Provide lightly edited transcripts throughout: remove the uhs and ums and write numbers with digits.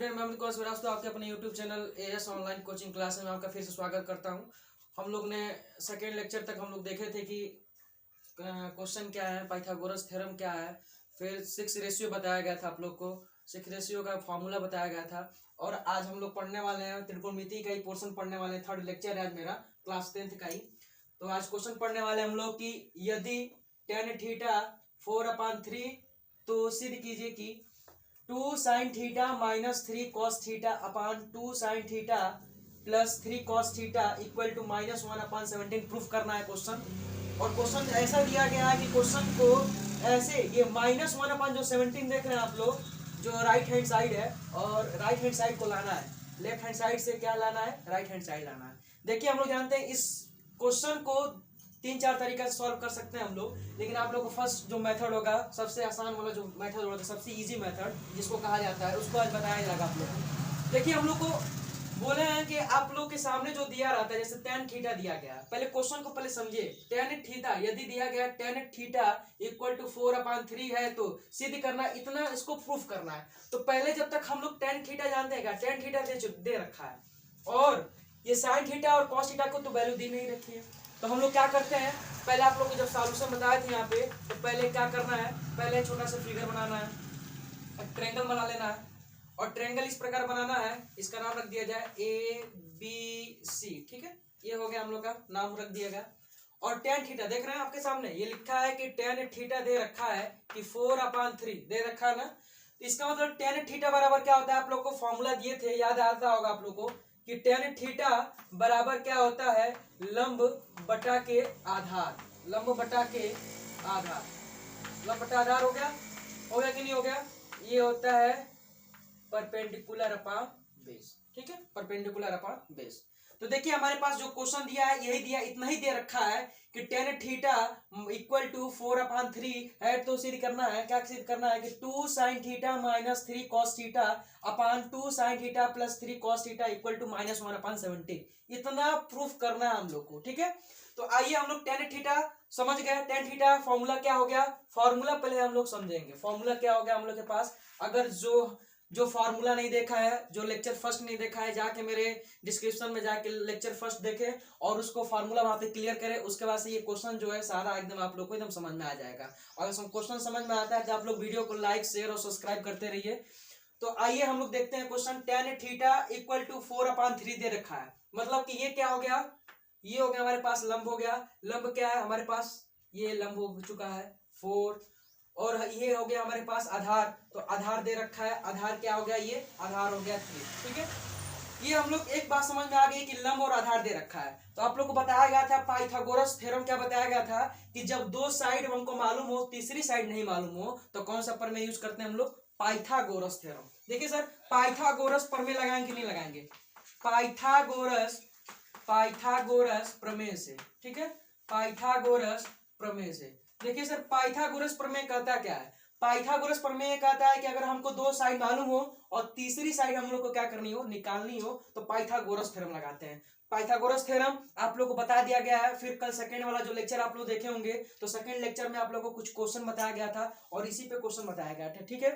Student मैं अमित श्रीवास्तव आपके अपने YouTube channel as online coaching class में आपका फिर से स्वागत करता हूं। हम लोग ने सेकेंड लेक्चर तक हम लोग देखे थे कि क्वेश्चन क्या है, पाइथागोरस थ्योरम क्या है, फिर 6 रेशियो बताया गया था आप लोग को, 6 रेशियो का फॉर्मूला बताया गया था। और आज हम लोग पढ़ने वाले हैं त्रिकोणमिति का ही पोर्शन पढ़ने वाले हैं। थर्ड लेक्चर है आज मेरा क्लास 10th का ही। तो आज क्वेश्चन पढ़ने वाले हम लोग की यदि tan थीटा 4/3 तो सिद्ध कीजिए कि 2 sin theta minus 3 cos theta upon 2 sin theta plus 3 cos theta equal to -1/17 proof करना है क्वेश्चन। और क्वेश्चन ऐसा दिया गया है कि क्वेश्चन को ऐसे ये -1/17 देख रहे हैं आप लोग, जो राइट हैंड साइड है, और राइट हैंड साइड को लाना है, लेफ्ट हैंड साइड से क्या लाना है, राइट हैंड साइड लाना है। देखिए हम लोग जानते हैं इस क्वेश्चन को 3-4 तरीका से सॉल्व कर सकते हैं हम लोग, लेकिन आप लोग को फर्स्ट जो मेथड होगा, सबसे आसान वाला जो मेथड होगा, सबसे इजी मेथड जिसको कहा जाता है, उसको आज बताया जाएगा आप लोग को। देखिए हम लोग को बोले हैं कि आप लोग के सामने जो दिया रहता है, जैसे tan थीटा दिया गया, पहले क्वेश्चन को पहले समझिए। tan थीटा यदि दिया गया tan थीटा इक्वल टू 4/3 है तो सिद्ध करना, इतना इसको प्रूफ करना है। तो पहले जब तक हम लोग tan थीटा जानते हैं, tan थीटा दे रखा है, और ये sin थीटा और cos थीटा को तो वैल्यू दी नहीं रखी है। तो हम लोग क्या करते हैं, पहले आप लोग को जब सॉल्यूशन बताए थे यहाँ पे, तो पहले क्या करना है, पहले छोटा सा फिगर बनाना है, ट्रायंगल बना लेना है। और ट्रायंगल इस प्रकार बनाना है, इसका नाम रख दिया जाए ABC, ठीक है। ये हो गया हम लोग का नाम रख दिया गया। और tan थीटा देख रहे हैं आपके सामने, ये लिखा है कि tan थीटा दे रखा है कि 4/3 दे रखा है ना। तो इसका मतलब tan थीटा बराबर क्या होता है, आप लोग को फॉर्मूला दिए थे, याद आता होगा आप लोग को कि tan थीटा बराबर क्या होता है, लंब बटा के आधार। लंब बटा के आधार, लंब बटा आधार हो गया कि नहीं हो गया। ये होता है परपेंडिकुलर अपॉन बेस, ठीक है, परपेंडिकुलर अपॉन बेस। तो देखिए हमारे पास जो क्वेश्चन दिया है यही दिया, इतना ही दे रखा है कि tan थीटा इक्वल टू 4/3 है। तो सिद्ध करना है, क्या सिद्ध करना है कि 2 sin theta minus 3 cos theta upon 2 sin theta plus 3 cos theta equal to -1/17। इतना प्रूफ करना है हम लोग को, ठीक है। तो आइए हम लोग tan थीटा समझ गए। tan थीटा फॉर्मूला क्या हो गया, फॉर्मूला पहले हम लोग समझेंगे। फॉर्मूला क्या हो गया हम लोग के पास, अगर जो फार्मूला नहीं देखा है, जो लेक्चर फर्स्ट नहीं देखा है, जाके मेरे डिस्क्रिप्शन में जाके लेक्चर फर्स्ट देखे और उसको फार्मूला वहां पे क्लियर करे। उसके बाद से ये क्वेश्चन जो है सारा एकदम आप लोग को एकदम समझ में आ जाएगा। और क्वेश्चन समझ में आता है तो आप लोग वीडियो को लाइक शेयर और सब्सक्राइब करते रहिए। तो आइए हम लोग देखते हैं question. tan theta equal to 4/3 दे रखा है, मतलब कि ये क्या हो गया, ये हो गया हमारे पास लंब हो गया। लंब क्या है हमारे पास, ये लंब हो चुका है 4, और ये हो गया हमारे पास आधार। तो आधार दे रखा है, आधार क्या हो गया, ये आधार हो गया 3, ठीक है। ये हम लोग एक बात समझ में आ गई कि लंब और आधार दे रखा है। तो आप लोग को बताया गया था पाइथागोरस थ्योरम, क्या बताया गया था कि जब 2 साइड हमको मालूम हो, तीसरी साइड नहीं मालूम हो, तो कौन सा प्रमेय यूज करते हैं हम लोग, पाइथागोरस थ्योरम। देखिए सर, पाइथागोरस प्रमेय लगाएंगे कि नहीं लगाएंगे, पाइथागोरस प्रमेय से, ठीक है, पाइथागोरस प्रमेय से। देखिए सर, पाइथागोरस प्रमेय कहता क्या है, पाइथागोरस प्रमेय कहता है कि अगर हमको 2 साइड मालूम हो और तीसरी साइड हम लोग को क्या करनी हो, निकालनी हो, तो पाइथागोरस थ्योरम लगाते हैं। पाइथागोरस थ्योरम आप लोग को बता दिया गया है। फिर कल सेकंड वाला जो लेक्चर आप लोग देखे होंगे, तो सेकंड लेक्चर में आप लोग को कुछ क्वेश्चन बताया गया था और इसी पे क्वेश्चन बताया गया था, ठीक है।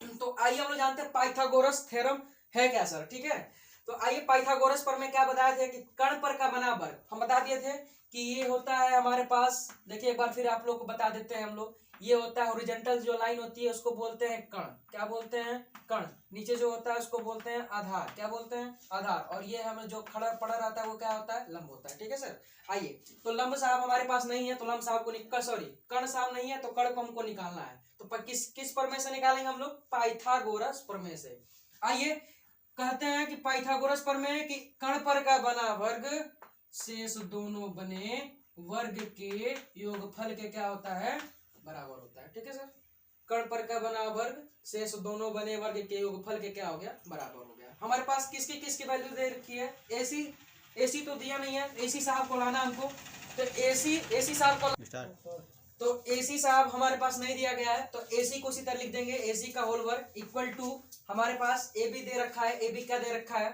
तो आइए हम लोग जानते हैं पाइथागोरस थ्योरम है क्या सर, ठीक है। तो आइए पाइथागोरस पर में क्या बताए थे कि कर्ण पर का बना वर्ग, हम बता दिए थे कि ये होता है हमारे पास। देखिए एक बार फिर आप लोग को बता देते हैं हम लोग, ये होता है हॉरिजॉन्टल जो लाइन होती है उसको बोलते हैं कर्ण, क्या बोलते हैं, कर्ण। नीचे जो होता है उसको बोलते हैं आधार, क्या बोलते हैं, आधार। और ये हमें जो खड़ा पड़ा रहता है वो क्या होता है, लंब होता है, ठीक है सर। आइए, तो लंब साहब हमारे पास नहीं है, तो लंब साहब को सॉरी कर्ण साहब नहीं है, तो कर्ण को हमको निकालना है। तो किस प्रमेय से निकालेंगे हम लोग, पाइथागोरस प्रमेय से। आइए कहते हैं कि पाइथागोरस प्रमेय कि कर्ण पर का बना वर्ग शेष दोनों बने वर्ग के योगफल के क्या होता है, बराबर होता है, ठीक है सर। कर्ण पर का बना वर्ग शेष दोनों बने वर्ग के योगफल के क्या हो गया, बराबर हो गया। हमारे पास किसकी वैल्यू दे रखी है, AC तो दिया नहीं है, AC साहब को लाना हमको। तो AC साहब को, तो AC साहब हमारे पास नहीं दिया गया है, तो AC को इसी तरह लिख देंगे, AC का होल वर्ग इक्वल टू हमारे पास AB दे रखा है, AB क्या दे रखा है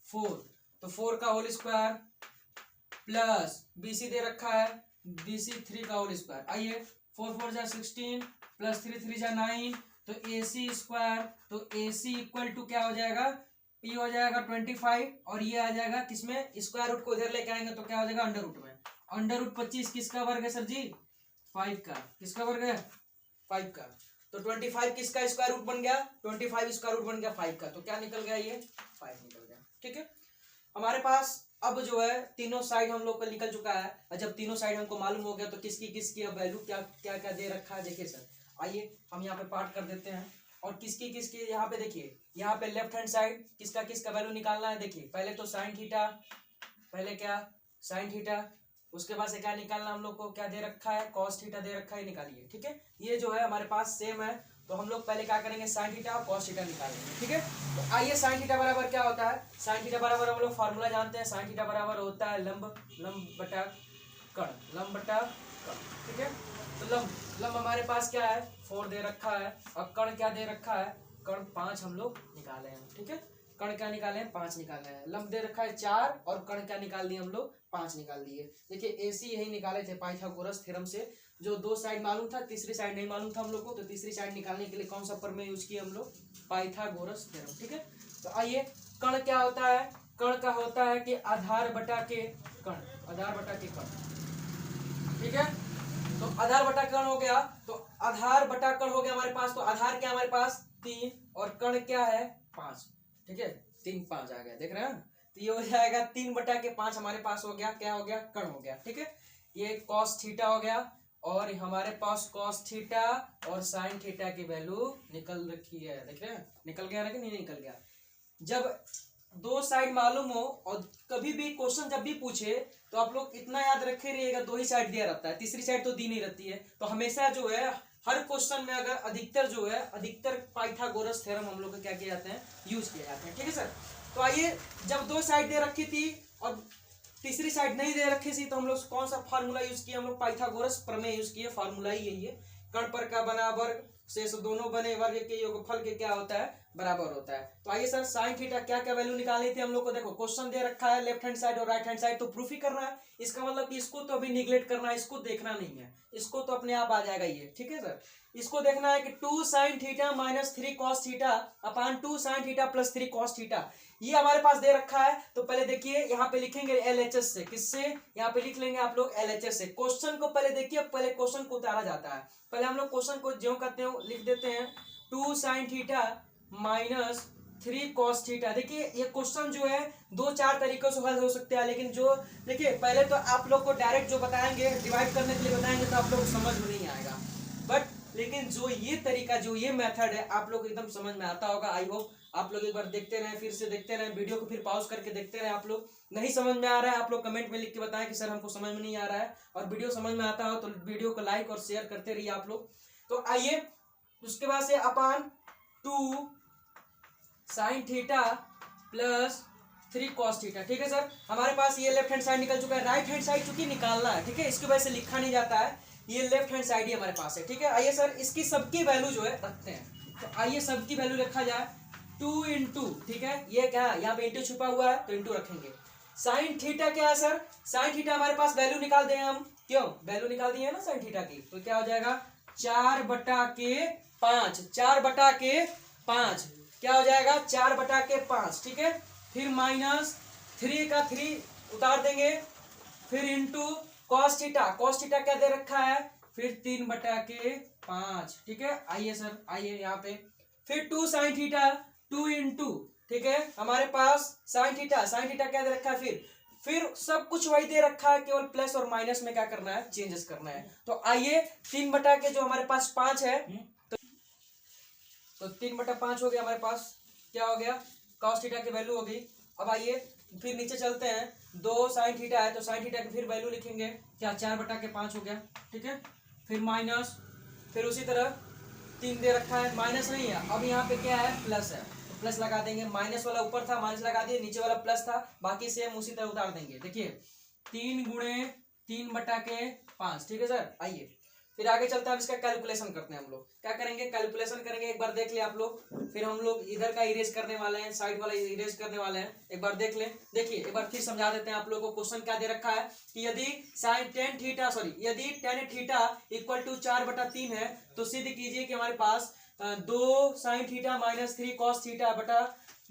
4, तो 4 का होल स्क्वायर प्लस BC दे रखा है BC 3 का होल स्क्वायर। आइए 4 4 जा 16 प्लस 3 3 जा 9 तो AC स्क्वायर, तो AC इक्वल टू क्या हो जाएगा, P हो जाएगा 25 और ये आ जाएगा किसमें, स्क्वायर रूट को इधर लेके आएंगे तो क्या हो जाएगा अंडर रूट में। अंडर रूट 25 किसका वर्ग है सर जी, 5 का। किसका वर्ग है, 5 का। तो 25 किसका स्क्वायर रूट बन गया, 25 स्क्वायर रूट बन गया 5 का। तो क्या निकल गया, ये 5 निकल गया। ठीक है, हमारे पास अब जो है तीनों साइड हम लोग का निकल चुका है। और जब तीनों साइड हमको मालूम हो गया तो किसकी किसकी अब वैल्यू क्या क्या क्या दे रखा है। देखिए सर, आइए हम यहाँ पे पार्ट कर देते हैं और किसकी किसकी यहाँ पे देखिए, यहाँ पे लेफ्ट हैंड साइड किसका किसका वैल्यू निकालना है। देखिए पहले तो साइन थीटा, पहले क्या साइन थीटा, उसके बाद से क्या निकालना हम लोग को, क्या दे रखा है, कॉस थीटा दे रखा है, निकालिए। ठीक है, ये जो है हमारे पास सेम है तो हम लोग पहले क्या करेंगे, साइन थीटा और कॉस थीटा निकालेंगे। ठीक है, तो आइए साइन थीटा बराबर क्या होता है, साइन थीटा बराबर हम लोग फार्मूला जानते हैं। साइन थीटा बराबर होता है लंब बटा कण, लंब बटा कण। ठीक है, तो लंब हमारे पास क्या है 4 दे रखा है और कण क्या दे रखा है, कण 5 हम लोग निकाले हैं। ठीक है, कण क्या निकाले हैं, 5 निकाले हैं। लंब दे रखा है 4 और कण क्या निकाल दिए हम लोग, 5 निकाल दिए। देखिए AC यही निकाले थे पाइथागोरस थ्योरम से, जो 2 साइड मालूम था, तीसरी साइड नहीं मालूम था हम लोग को। तो तीसरी साइड निकालने के लिए कौन सा प्रमेय यूज किए हम लोग, पाइथागोरस थ्योरम। ठीक है, तो आइए कण क्या होता है, कण का होता है कि आधार बटा के कण, आधार बटा के कण। ठीक है, तो आधार बटा कण हो गया, तो आधार बटा कण हो गया हमारे पास। तो आधार क्या हमारे पास 3 और कण क्या है 5। ठीक है, 3 5 आ गया, देख रहे हैं। तो ये हो जाएगा 3 बटा के 5 हमारे पास हो गया, क्या हो गया, कण हो गया। ठीक है, ये कॉस थीटा हो गया और हमारे पास कॉस थीटा और साइन थीटा की वैल्यू निकल रखी है। देख रहे हैं, निकल गया ना कि नहीं निकल गया। जब 2 साइड मालूम हो और कभी भी क्वेश्चन जब भी पूछे तो आप लोग इतना याद रखे रहिएगा, 2 ही साइड दिया रहता है, तीसरी साइड तो दी नहीं रहती है। तो हमेशा जो है हर क्वेश्चन में अगर अधिकतर जो है, अधिकतर पाइथागोरस थ्योरम हम लोग को क्या किए जाते हैं, यूज किए जाते हैं। ठीक है सर, तो आइए जब 2 साइड दे रखी थी और तीसरी साइड नहीं दे रखी थी तो हम लोग कौन सा फार्मूला यूज किया, हम लोग पाइथागोरस प्रमेय यूज किए। फार्मूला ही यही है, कण पर का बना वर्ग शेष दोनों बने वर्ग के योगफल के क्या होता है, बराबर होता है। तो आइए सर साइन थीटा क्या क्या वैल्यू निकालनी थी हम लोग को। देखो क्वेश्चन दे रखा है लेफ्ट हैंड साइड और राइट हैंड साइड, तो प्रूफ ही करना है। इसका मतलब कि इसको तो अभी निगलेक्ट करना है, इसको देखना नहीं है, इसको तो अपने आप आ जाएगा ये। ठीक है सर, इसको देखना है कि 2 sine theta minus 3 cos theta upon 2 sine theta plus 3 cos theta, ये हमारे पास दे रखा है। तो पहले देखिए यहाँ पे लिखेंगे LHS से, किससे, यहाँ पे लिख लेंगे आप लोग LHS से। क्वेश्चन को पहले देखिए, पहले क्वेश्चन को उतारा जाता है। पहले हम लोग क्वेश्चन को ज्यों करते हैं लिख देते हैं 2 sine theta minus 3 cos theta. देखिए ये क्वेश्चन जो है 2-4 तरीकों से हल हो सकते हैं, लेकिन जो देखिए पहले तो आप लोग को डायरेक्ट जो बताएंगे डिवाइड करने के लिए बताएंगे तो आप लोग को समझ में नहीं आएगा, बट लेकिन जो ये तरीका, जो ये मेथड है आप लोग एकदम समझ में आता होगा। आई होप आप लोग एक बार देखते रहें, फिर से देखते रहें वीडियो को, फिर पॉज करके देखते रहें। आप लोग नहीं समझ में आ रहा है आप लोग कमेंट में लिख के बताएं कि सर हमको समझ में नहीं आ रहा है, और वीडियो समझ में आता हो तो वीडियो को लाइक और शेयर करते रहिए आप लोग। तो आइए उसके बाद से अपान 2 sine theta plus 3 cos theta. ठीक है सर, हमारे पास ये लेफ्ट हैंड साइड निकल चुका है, राइट हैंड साइड चूंकि निकालना है, ठीक है, इसकी वजह से लिखा नहीं जाता है, ये लेफ्ट हैंड साइड ही हमारे पास है। ठीक है, आइए सर इसकी सबकी वैल्यू जो है रखते हैं। तो आइए सबकी वैल्यू रखा जाए 2 इंटू, ठीक है, ये क्या है, यहाँ पे इंटू छुपा हुआ है तो इंटू रखेंगे। साइन थीटा क्या है सर, साइन थीटा हमारे पास वैल्यू निकाल दें हम, क्यों वैल्यू निकाल दी है ना साइन थीटा की, तो क्या हो जाएगा 4/5, 4/5 क्या हो जाएगा 4/5। ठीक है, फिर माइनस 3 का 3 उतार देंगे, फिर into cos theta, cos theta क्या दे रखा है, फिर 3/5। ठीक है, आइए सर आइए यहाँ पे फिर 2 साइन थीटा 2 इंटू, ठीक है, हमारे पास साइन थीटा क्या दे रखा है, फिर सब कुछ वही दे रखा है, केवल प्लस और माइनस में क्या करना है, चेंजेस करना है। तो आइए 3 जो हमारे पास 5 है, तो 3/5 हो गया हमारे पास, क्या हो गया कॉस थीटा की वैल्यू हो गई। अब आइए फिर नीचे चलते हैं, 2 साइन थीटा है तो साइन थीटा की फिर वैल्यू लिखेंगे, क्या 4/5 हो गया। ठीक है, फिर माइनस, फिर उसी तरह 3 दे रखा है, माइनस नहीं है, अब यहाँ पे क्या है प्लस है, तो प्लस लगा देंगे, माइनस वाला ऊपर था माइनस लगा दिए, नीचे वाला प्लस था, बाकी सेम उसी तरह उतार देंगे। देखिए 3 × 3/5। ठीक है सर, आइए फिर आगे चलते हैं, अब इसका कैलकुलेशन करते हैं। हम लोग क्या करेंगे, कैलकुलेशन करेंगे, एक बार देख ले आप लोग, फिर हम लोग इधर का इरेज करने वाले हैं, साइड वाला इरेज करने वाले हैं, एक बार देख लें। देखिए एक बार फिर समझा देते हैं आप लोगों को, क्वेश्चन क्या दे रखा है कि यदि यदि tan थीटा इक्वल टू 4/3 है तो सिद्ध कीजिए कि हमारे पास 2 sine theta minus 3 cos theta बटा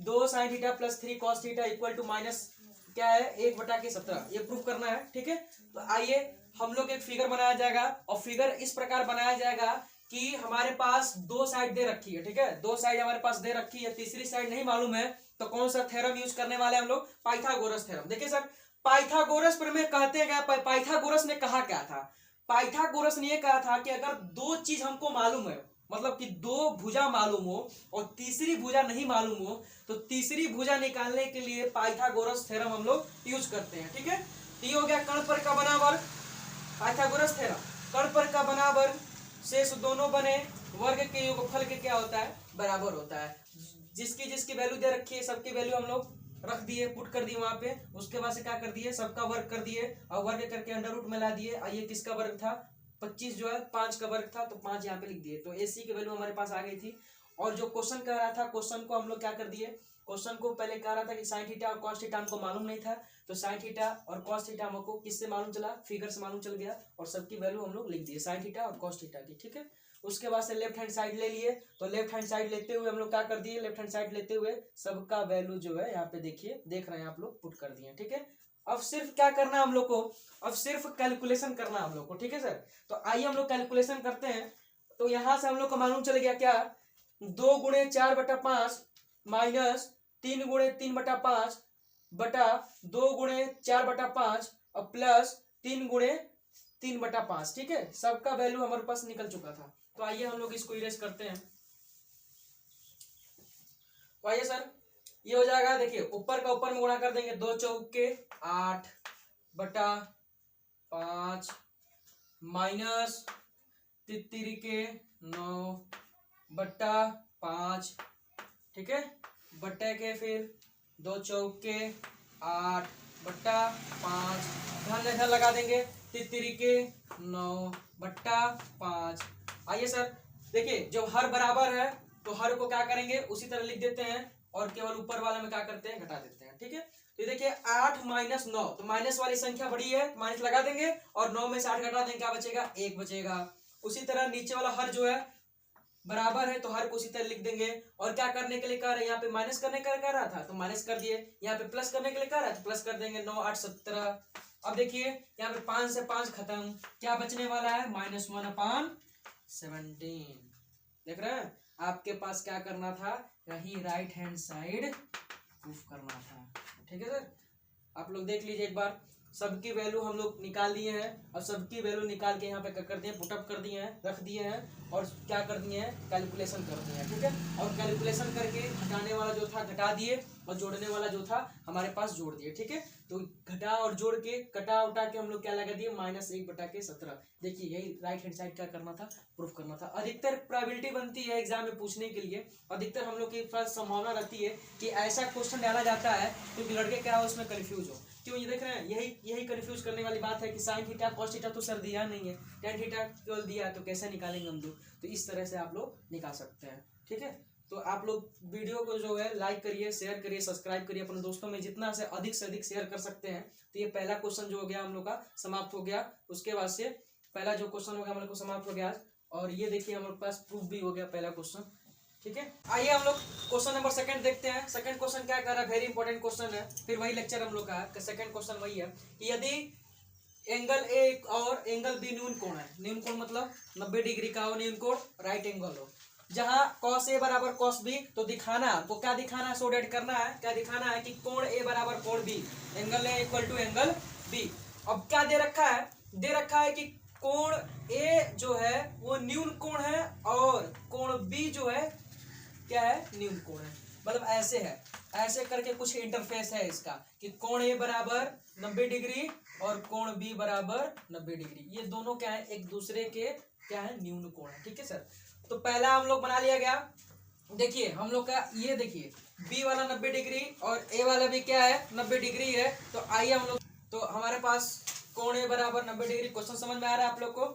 2 sine theta plus 3 cos theta equal to minus क्या है 1/17। ये प्रूफ करना है, ठीक है। तो आइए हम लोग एक फिगर बनाया जाएगा और फिगर इस प्रकार बनाया जाएगा कि हमारे पास दो साइड दे रखी है, ठीक है, दो साइड हमारे पास दे रखी है, तीसरी साइड नहीं मालूम है, तो कौन सा थ्योरम यूज करने वाले हम लोग, पाइथागोरस थ्योरम। देखिए सर, पाइथागोरस पर में कहते हैं क्या, पाइथागोरस ने कहा क्या था, पाइथागोरस ने यह कहा था कि अगर दो चीज हमको मालूम है, मतलब कि दो भुजा मालूम हो और तीसरी भुजा नहीं मालूम हो, तो तीसरी भुजा निकालने के लिए पाइथागोरस थ्योरम हम लोग यूज करते हैं, ठीक है। तो ये हो गया कर्ण पर का बना वर्ग, पाइथागोरस थ्योरम। कर्ण पर का बना वर्ग, शेष दोनों बने, वर्ग के योगफल के क्या होता है, बराबर होता है। जिसकी जिसकी वैल्यू दे रखी है सबकी वैल्यू हम लोग रख दिए, पुट कर दिए वहां पे, उसके बाद से क्या कर दिए, सबका वर्ग कर दिए और वर्ग करके अंडर रूट में ला दिए। ये किसका वर्ग था, 25 जो है 5 का वर्ग था, तो 5 यहाँ पे लिख दिए, तो AC की वैल्यू हमारे पास आ गई थी। और जो क्वेश्चन कह रहा था, क्वेश्चन को हम लोग क्या कर दिए, क्वेश्चन को पहले कह रहा था कि साइन थीटा और कॉस थीटा हमको मालूम नहीं था, तो साइन थीटा और कॉस थीटा हमको किससे मालूम चला, फिगर से मालूम चल गया, और सबकी वैल्यू हम लोग लिख दिए साइन थीटा और कॉस थीटा की, ठीक है। उसके बाद से लेफ्ट हैंड साइड ले लिए, तो लेफ्ट हैंड साइड लेते हुए हम लोग क्या कर दिए, लेफ्ट हैंड साइड लेते हुए सबका वैल्यू जो है यहाँ पे देखिए, देख रहे हैं आप लोग, पुट कर दिए, ठीक है। अब सिर्फ क्या करना हम लोग को, अब सिर्फ कैलकुलेशन करना हम लोग को, ठीक है सर। तो आइए हम लोग कैलकुलेशन करते हैं। तो यहां से हम लोग को मालूम चल गया क्या, 2 गुणे 4/5 माइनस 3 गुणे 3/5 बटा 2 गुणे 4/5 और प्लस 3 गुणे 3/5, ठीक है। सबका वैल्यू हमारे पास निकल चुका था। तो आइए हम लोग इसको इरेज करते हैं। तो आइए सर, ये हो जाएगा, देखिए ऊपर का ऊपर में गुणा कर देंगे, 2 चौके 8 बटा 5 माइनस 3 के 9 बटा 5, ठीक है, बटे के फिर 2 चौके 8 बटा 5, ध्यान लगा देंगे, 3 के 9 बटा 5। आइए सर, देखिए जब हर बराबर है तो हर को क्या करेंगे, उसी तरह लिख देते हैं और केवल ऊपर वाले में क्या करते हैं, घटा देते हैं, ठीक है। तो ये देखिए 8 माइनस 9, तो माइनस वाली संख्या बड़ी है, माइनस लगा देंगे और 9 में से 8 घटा देंगे, क्या बचेगा, 1 बचेगा। उसी तरह नीचे वाला हर जो है बराबर है, तो हर को उसी तरह लिख देंगे। और क्या करने के लिए कह रहे हैं, यहाँ पे माइनस करने का कह रहा था तो माइनस कर दिए, यहाँ पे प्लस करने के लिए कह रहा है तो प्लस कर देंगे, 9 8 17। अब देखिए यहाँ पे 5 से 5 खत्म, क्या बचने वाला है, -1/17। देख रहे हैं, आपके पास क्या करना था, यही राइट हैंड साइड प्रूफ करना था, ठीक है सर। आप लोग देख लीजिए एक बार, सबकी वैल्यू हम लोग निकाल दिए हैं और सबकी वैल्यू निकाल के यहाँ पे क्या कर दिए, पुटअप कर दिए हैं, रख दिए हैं और क्या कर दिए हैं, कैलकुलेशन कर दिए हैं, ठीक है। और कैलकुलेशन करके घटाने वाला जो था घटा दिए और जोड़ने वाला जो था हमारे पास जोड़ दिए, ठीक है। तो घटा और जोड़ के कटा उटा के हम लोग क्या लगा दिए, -1/17। देखिए यही राइट हैंड साइड क्या करना था, प्रूफ करना था। अधिकतर प्रोबेबिलिटी बनती है एग्जाम में पूछने के लिए, अधिकतर हम लोग के पास संभावना रहती है कि ऐसा क्वेश्चन डाला जाता है क्योंकि लड़के क्या हो उसमें कंफ्यूज हो। क्यों, ये देख रहे हैं, यही कंफ्यूज करने वाली बात है कि साइन थीटा कॉस थीटा तो सर दिया नहीं है, टेन थीटा केवल दिया है, तो कैसे निकालेंगे हम लोग। तो इस तरह से आप लोग निकाल सकते हैं, ठीक है। तो आप लोग वीडियो को जो है लाइक करिए, शेयर करिए, सब्सक्राइब करिए, अपने दोस्तों में जितना से अधिक शेयर कर सकते हैं। तो ये पहला क्वेश्चन जो हो गया हम लोग का समाप्त हो गया। उसके बाद से पहला जो क्वेश्चन हो गया हम लोग को समाप्त हो गया आज। और ये देखिए हमारे पास प्रूफ भी हो गया पहला क्वेश्चन, ठीक है। आइए हम लोग क्वेश्चन नंबर 2 देखते हैं। सेकंड क्वेश्चन क्या कर रहा है, वेरी इंपॉर्टेंट क्वेश्चन है, फिर वही लेक्चर हम लोग का है। सेकंड क्वेश्चन वही है कि यदि एंगल ए और एंगल बी न्यून कोण है, न्यून कोण मतलब 90 डिग्री का हो, न्यून कोण राइट एंगल हो, जहां cos a बराबर cos b, तो दिखाना आपको क्या दिखाना है, सोडेट करना है, क्या दिखाना है कि कोण a बराबर कोण b, angle a equal to angle b। अब क्या दे रखा है, दे रखा है कि कोण a जो है वो न्यून कोण है और कोण b जो है क्या है, न्यून कोण है। मतलब ऐसे है, ऐसे करके कुछ इंटरफेस है इसका कि कोण a बराबर 90 डिग्री और कोण b बराबर 90 डिग्री, ये दोनों क्या है, एक दूसरे के क्या है, न्यून कोण है, ठीक है सर। तो पहला हम लोग बना लिया गया। देखिए हम लोग का ये देखिए b वाला 90 डिग्री और a वाला भी क्या है, 90 डिग्री है। तो आइए हम लोग, तो हमारे पास कोण a बराबर 90 डिग्री, क्वेश्चन समझ में आ रहा है आप लोग को,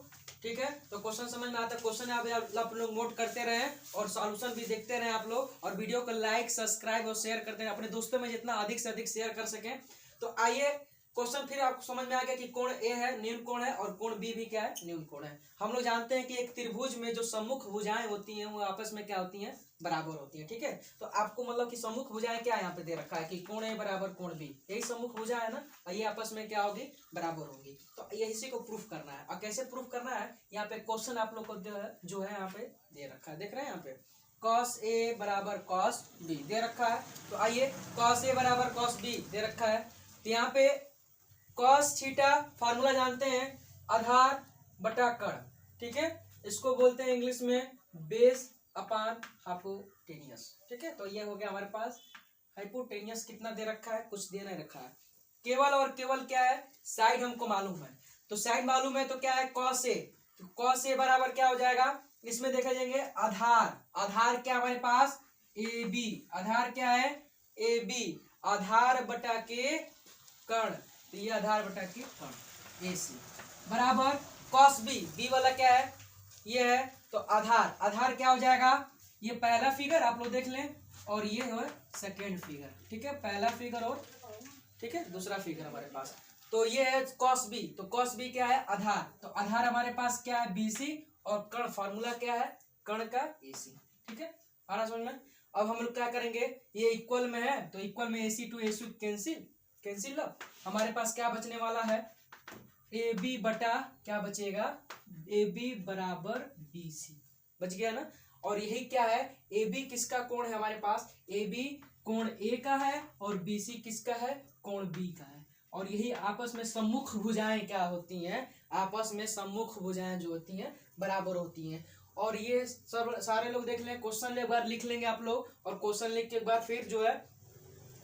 ठीक है। तो क्वेश्चन समझ में आता है, क्वेश्चन आप लोग नोट करते रहे और सॉल्यूशन भी देखते रहे आप लोग, और वीडियो को लाइक सब्सक्राइब और शेयर करते रहे, अपने दोस्तों में जितना अधिक से अधिक शेयर कर सकें। तो आइए क्वेश्चन फिर आपको समझ में आ गया कि कोण ए है न्यून कोण है और कोण बी भी क्या है, न्यून कोण है। हम लोग जानते हैं कि एक त्रिभुज में जो सम्मुख भुजाएं होती हैं वो आपस में क्या होती हैं, बराबर होती है। ठीक है, तो आपको मतलब कि सम्मुख भुजाएं क्या यहाँ पे दे रखा है कि कोण ए बराबर कोण बी, यही सम्मुख भुजा है ना, और ये आपस में क्या होगी, बराबर होगी। तो ये इसी को प्रूफ करना है। और कैसे प्रूफ करना है, यहाँ पे क्वेश्चन आप लोग को जो है यहाँ पे दे रखा है, देख रहे हैं यहाँ पे cos a बराबर cos b दे रखा है। तो आइए cos a बराबर cos b दे रखा है, तो यहाँ पे cos थीटा फार्मूला जानते हैं, आधार बटा कण। ठीक है, इसको बोलते हैं इंग्लिश में बेस अपॉन हाइपोटेनियस। ठीक है, तो ये हो गया हमारे पास हाइपोटेनियस। कितना दे रखा है, कुछ दे नहीं रखा है, केवल और केवल क्या है, साइड हमको मालूम है। तो साइड मालूम है तो क्या है, cos a, तो cos a बराबर क्या हो जाएगा, इसमें देखा जाएंगे आधार, आधार क्या हमारे पास ए बी, आधार क्या है ए बी, आधार बटा के कण, तो ये आधार बटा के कण ए सी बराबर cos b, b वाला क्या है, ये है, तो आधार, आधार क्या हो जाएगा, ये पहला फिगर आप लोग देख लें और ये है सेकेंड फिगर। ठीक है, पहला फिगर और ठीक है दूसरा फिगर हमारे पास, तो ये है cos b, तो cos b क्या है, आधार, तो आधार हमारे पास क्या है BC और कण फार्मूला क्या है, कण का AC। ठीक है, आ रहा समझ में। अब हम लोग क्या करेंगे, ये इक्वल में है तो इक्वल में AC to AC cancel, cancel लो, हमारे पास क्या बचने वाला है, AB बटा क्या बचेगा, AB बराबर BC बच गया ना। और यही क्या है, AB किसका कोण है हमारे पास, AB कोण A का है और BC किसका है, कोण B का है। और यही आपस में सम्मुख भुजाएं क्या होती हैं, आपस में सम्मुख भुजाएं जो होती हैं बराबर होती हैं। और ये सब सारे लोग देख लें, क्वेश्चन एक बार लिख लेंगे आप लोग, और क्वेश्चन लिख के एक बार फिर जो है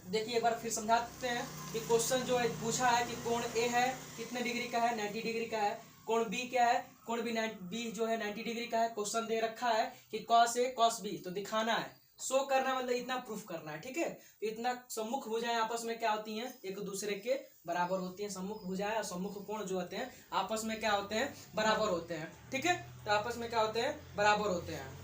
देखिए एक बार फिर समझाते हैं कि क्वेश्चन जो है पूछा है कि कोण ए है कितने डिग्री का है, 90 डिग्री का है, कोण बी क्या है, कोण बी जो है 90 डिग्री का है। क्वेश्चन दे रखा है कि cos a cos b, तो दिखाना है, शो करना, मतलब इतना प्रूफ करना है। ठीक है, तो इतना सम्मुख भुजाएं आपस में क्या होती हैं, एक दूसरे के बराबर होती हैं। सम्मुख भुजाएं और सम्मुख कोण जो होते हैं आपस में क्या होते हैं, बराबर होते हैं। ठीक है, तो आपस में क्या होते हैं, बराबर होते हैं।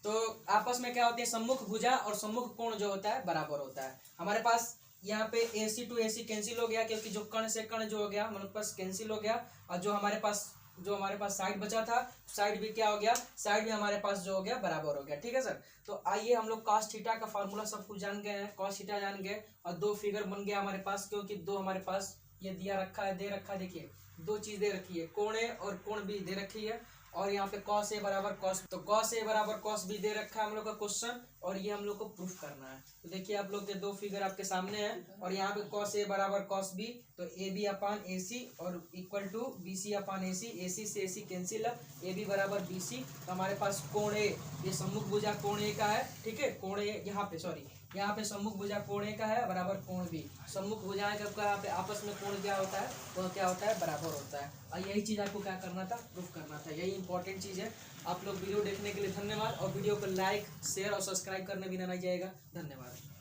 तो आपस में क्या होते हैं, सम्मुख भुजा और सम्मुख कोण जो होता है बराबर होता है। हमारे पास यहाँ पे AC टू AC कैंसिल हो गया, क्योंकि जो कण से कण जो हो गया हमारे पास कैंसिल हो गया, और जो हमारे पास साइड बचा था, साइड भी क्या हो गया, साइड भी हमारे पास जो हो गया बराबर हो गया। ठीक है सर, तो आइए हम लोग cos थीटा का फार्मूला सब कुछ जान गए हैं, cos थीटा जान गए, और दो फिगर बन गया हमारे पास, क्योंकि दो हमारे पास ये दिया रखा है, दे रखा है, देखिए दो चीज दे रखी है, कोण ए और कोण बी दे रखी है, और यहाँ पे cos a बराबर cos, तो cos a बराबर cos b दे रखा है हम लोग का क्वेश्चन, और ये हम लोग को प्रूफ करना है। तो देखिए आप लोग के दो फिगर आपके सामने हैं, और यहाँ पे cos a बराबर cos b, तो AB अपान AC और equal to BC upon AC, AC से AC कैंसिल है, AB बराबर BC, तो हमारे पास कोण a, ये सम्मुख भुजा कोण a का है। ठीक है, कोण a यहाँ पे सॉरी यहाँ पे सम्मुख भुजा कोण a का है बराबर कोण b, सम्मुख भुजाएं का यहाँ पे आपस में कोण क्या होता है, वह क्या होता है, बराबर होता है। और यही चीज़ आपको क्या करना था, प्रूफ करना था, यही इंपॉर्टेंट चीज़ है। आप लोग वीडियो देखने के लिए धन्यवाद, और वीडियो को लाइक शेयर और सब्सक्राइब करना भी ना जाएगा। धन्यवाद।